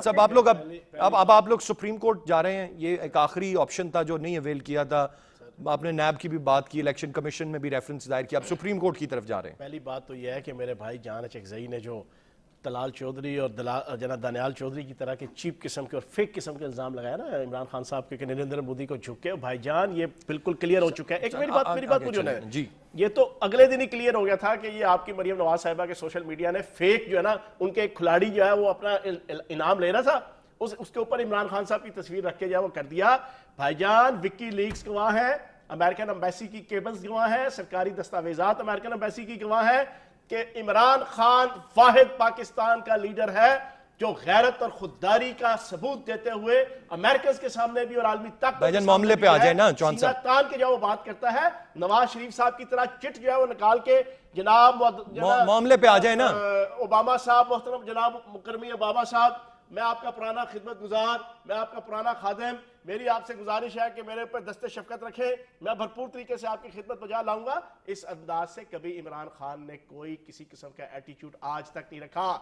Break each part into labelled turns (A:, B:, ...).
A: صاحب آپ لوگ اب آپ لوگ سپریم کورٹ جا رہے ہیں، یہ ایک آخری آپشن تھا جو نہیں اویل کیا تھا. آپ نے نیب کی بھی بات کی، الیکشن کمیشن میں بھی ریفرنس ظاہر کیا، اب سپریم کورٹ کی طرف جا رہے ہیں.
B: پہلی بات تو یہ ہے کہ میرے بھائی جان اچکزئی نے جو طلال چودھری اور جناب دانیال چودھری کی طرح کے چیپ قسم کے اور فیک قسم کے الزام لگایا نا عمران خان صاحب کے کہ نریندر مودی کو جھک کے، بھائی جان یہ بالکل کلیئر ہو چکا ہے. ایک میری بات پوری ہونا ہے
A: جی.
B: یہ تو اگلے دن ہی کلیئر ہو گیا تھا کہ یہ آپ کی مریم نواز صاحبہ کے سوشل میڈیا نے فیک جو ہے نا ان کے ایک کھلاڑی جو ہے وہ اپنا انعام لے رہا تھا، اس کے اوپر عمران خان صاحب کی تصویر رکھ کے جو ہے وہ کر دیا. بھائی جان وکی لیکس گواہ ہے، امریکن امبیسی کی کیبلز گواہ ہے، سرکاری دستاویزات امریکن امبیسی کی گواہ ہے کہ عمران خان واحد پاکستان کا لیڈر ہے جو غیرت اور خودداری کا ثبوت دیتے ہوئے امریکنز کے سامنے بھی اور عالمی طاقت
A: معاملے پہ آ جائے نا چون صاحب،
B: سینہ تان کے جو وہ بات کرتا ہے نواز شریف صاحب کی طرح چٹ جو ہے وہ نکال کے جناب
A: معاملے پہ آ جائے نا.
B: اوباما صاحب، محترم جناب مکرمی اوباما صاحب، میں آپ کا پرانا خدمت گزار، میں آپ کا پرانا خادم، میری آپ سے گزارش ہے کہ میرے اوپر دست شفقت رکھیں، میں بھرپور طریقے سے آپ کی خدمت بجا لاؤں گا. اس انداز سے کبھی عمران خان نے کوئی کسی قسم کا ایٹیٹیوڈ آج تک نہیں رکھا.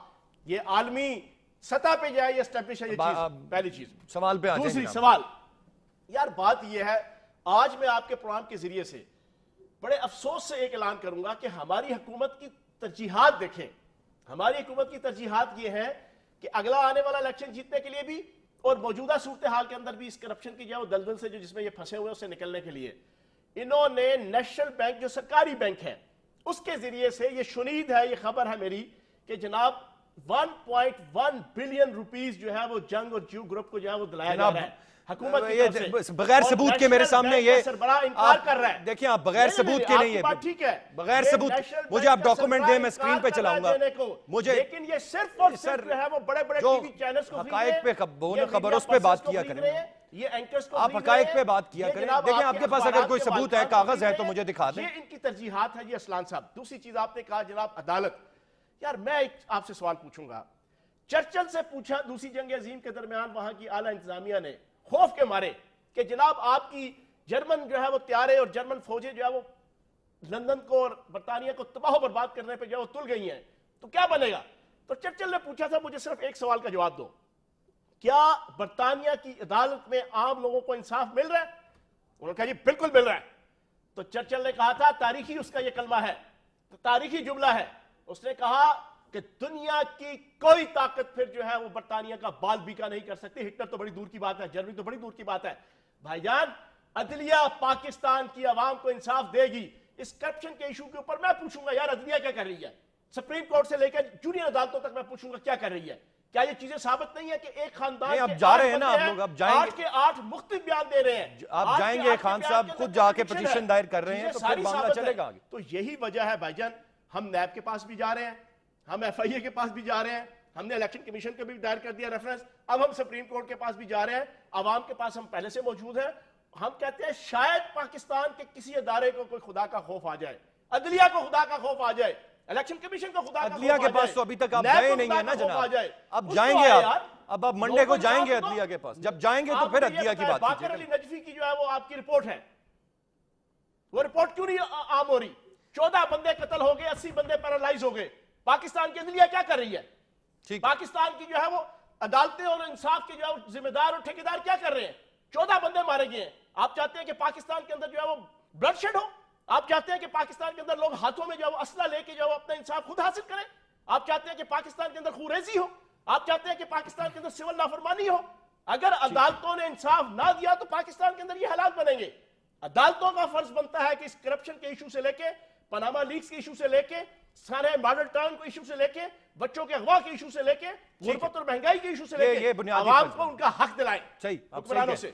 B: یہ عالمی سطح پہ جائے یہ اسٹیبلش ہے یہ چیز، پہلی چیز.
A: سوال پہ آ جائیں.
B: دوسری سوال یار بات یہ ہے، آج میں آپ کے پروگرام کے ذریعے سے بڑے افسوس سے ایک اعلان کروں گا کہ ہماری حکومت کی ترجیحات دیکھیں. ہماری حکومت کی ترجیحات یہ ہے کہ اگلا آنے والا الیکشن جیتنے کے لیے بھی اور موجودہ صورتحال کے اندر بھی اس کرپشن کی جو دلدل سے جس میں یہ پھنسے ہوئے اس سے نکلنے کے لیے انہوں نے نیشنل بینک جو سرکاری بینک ہے اس کے ذریعے سے یہ شنید ہے، یہ خبر ہے میری کہ جناب 1.1 بلین روپیز جو ہے وہ جنگ اور جیو گروپ کو جو ہے وہ دلایا جا رہا ہے حکومت کی طرف سے.
A: بغیر ثبوت کے میرے سامنے یہ
B: سربراہ انکار کر رہا ہے.
A: دیکھیں آپ بغیر ثبوت کے نہیں ہے،
B: ٹھیک ہے
A: بغیر ثبوت مجھے آپ ڈاکومنٹ دیں، میں اسکرین پہ چلاؤں گا. مجھے
B: لیکن یہ صرف اور صرف جو ہے وہ بڑے بڑے ٹی وی چینلز کو
A: حقائق پہ خبر اس پہ بات کیا کریں،
B: یہ اینکرز کو
A: آپ حقائق پہ بات کیا کریں. دیکھیں آپ کے پاس اگر کوئی ثبوت ہے، کاغذ ہے تو مجھے دکھا دیں.
B: یہ ان کی ترجیحات ہے جی اسلان صاحب. دوسری چیز آپ نے کہا جناب عدالت. یار میں ایک آپ سے سوال پوچھوں گا، چرچل سے پوچھا دوسری جنگ عظیم کے درمیان وہاں کی اعلیٰ انتظامیہ نے خوف کے مارے کہ جناب آپ کی جرمن جو ہے وہ طیارے اور جرمن فوجیں جو ہے وہ لندن کو اور برطانیہ کو تباہ و برباد کرنے پہ جو ہے وہ تل گئی ہیں، تو کیا بنے گا؟ تو چرچل نے پوچھا تھا مجھے صرف ایک سوال کا جواب دو، کیا برطانیہ کی عدالت میں عام لوگوں کو انصاف مل رہا ہے؟ انہوں نے کہا جی بالکل مل رہا ہے. تو چرچل نے کہا تھا تاریخی اس کا یہ کلمہ ہے، تاریخی جملہ ہے، اس نے کہا کہ دنیا کی کوئی طاقت پھر جو ہے وہ برطانیہ کا بال بیکا نہیں کر سکتی. ہٹلر تو بڑی دور کی بات ہے، جرمنی تو بڑی دور کی بات ہے. بھائی جان عدلیہ پاکستان کی عوام کو انصاف دے گی. اس کرپشن کے ایشو کے اوپر میں پوچھوں گا یار عدلیہ کیا کر رہی ہے؟ سپریم کورٹ سے لے کر جونیئر عدالتوں تک میں پوچھوں گا کیا کر رہی ہے؟ کیا یہ چیزیں ثابت نہیں ہے کہ ایک خاندان
A: اب جا رہے ہیں نا آپ لوگ، اب جائیں گے
B: 8 کے 8 مختلف بیان دے رہے ہیں،
A: آپ جائیں گے، خان صاحب خود جا کے پٹیشن دائر کر رہے ہیں تو پھر معاملہ چلے گا آگے.
B: تو یہی وجہ ہے بھائی جان، ہم نیب کے پاس بھی جا رہے ہیں، ہم ایف آئی اے کے پاس بھی جا رہے ہیں، ہم نے الیکشن کمیشن کے بھی دائر کر دیا ریفرنس، اب ہم سپریم کورٹ کے پاس بھی جا رہے ہیں، عوام کے پاس ہم پہلے سے موجود ہیں. ہم کہتے ہیں شاید پاکستان کے کسی ادارے کو کوئی خدا کا خوف آ جائے، عدلیہ کو خدا کا خوف آ جائے، الیکشن کمیشن کو خدا کا خوف آ جائے.
A: عدلیہ کے پاس تو ابھی تک آپ گئے نہیں ہیں نا جناب، اب جائیں گے اب منڈے کو جائیں گے عدلیہ کے پاس. جب جائیں گے تو پھر عدلیہ کی بات کیجئے.
B: باقر علی نجفی کی جو ہے وہ آپ کی رپورٹ ہے، وہ رپورٹ کیوں نہیں عام ہو رہی؟ 14 بندے قتل ہو گئے، 80 بندے پیرالائز ہو گئے. پاکستان کی عدلیہ کیا کر رہی ہے؟ پاکستان کی جو ہے وہ عدالتیں اور انصاف کے جو ہے ذمہ دار اور ٹھیکیدار کیا کر رہے ہیں؟ 14 بندے مارے گئے ہیں. آپ چاہتے ہیں کہ پاکستان کے اندر جو ہے وہ بلڈ شیڈ ہو؟ آپ چاہتے ہیں کہ پاکستان کے اندر لوگ ہاتھوں میں جو ہے وہ اسلحہ لے کے جو ہے وہ اپنا انصاف خود حاصل کریں؟ آپ چاہتے ہیں کہ پاکستان کے اندر خوریزی ہو؟ آپ چاہتے ہیں کہ پاکستان کے اندر سول نافرمانی ہو؟ اگر عدالتوں نے انصاف نہ دیا تو پاکستان کے اندر یہ حالات بنیں گے. عدالتوں کا فرض بنتا ہے کہ اس کرپشن کے ایشو سے لے کے، پاناما لیکس کے ایشو سے لے کے، سارے ماڈل ٹاؤن کو ایشو سے لے کے، بچوں کے اغوا کے ایشو سے لے کے، غربت اور مہنگائی کے ایشو سے لے کے، عوام کو ان کا حق دلائیں حکمرانوں سے.